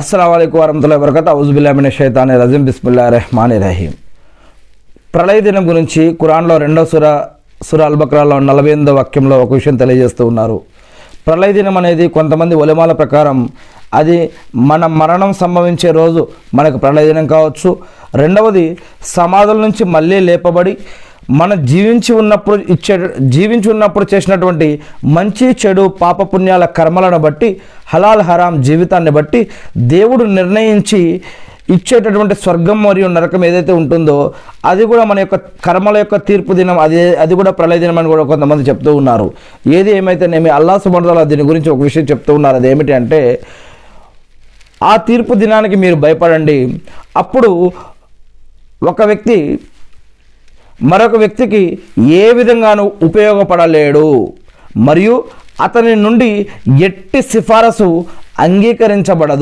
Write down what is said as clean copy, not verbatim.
అస్సలాముఅలైకుం వరహ్మతుల్లాహి వబరకాతుహు ఔజుబిల్లాహి మినష్ షైతానిర్ రజీం బిస్మిల్లాహిర్ రహ్మానిర్ రహీం. ప్రళయ దినం గురించి ఖురాన్లో 2వ సూర అల్ బక్రాలో 48వ వాక్యంలో ఒక విషయం తెలియజేస్తూ ఉన్నారు. ప్రళయ దినం అనేది కొంతమంది ఉలమాల ప్రకారం అది మన మరణం సంభవించే రోజు మనకు ప్రళయ దినం కావచ్చు. రెండవది సమాధుల నుంచి మళ్ళీ లేపబడి మన జీవించి ఉన్నప్పుడు చేసినటువంటి మంచి చెడు పాపపుణ్యాల కర్మలను బట్టి హలాల్ హరాం జీవితాన్ని బట్టి దేవుడు నిర్ణయించి ఇచ్చేటటువంటి స్వర్గం మరియు నరకం ఏదైతే ఉంటుందో అది కూడా మన యొక్క కర్మల యొక్క తీర్పు దినం, అది కూడా ప్రళయ దినం అని కూడా కొంతమంది చెప్తూ ఉన్నారు. ఏది ఏమైతేనేమి అల్లాహ్ సుబ్హానహు వ తఆలా దీని గురించి ఒక విషయం చెప్తూ ఉన్నారు. అది ఏమిటి అంటే, ఆ తీర్పు దినానికి మీరు భయపడండి. అప్పుడు ఒక వ్యక్తి మరొక వ్యక్తికి ఏ విధంగానూ ఉపయోగపడలేడు మరియు అతని నుండి ఎట్టి సిఫారసు అంగీకరించబడదు.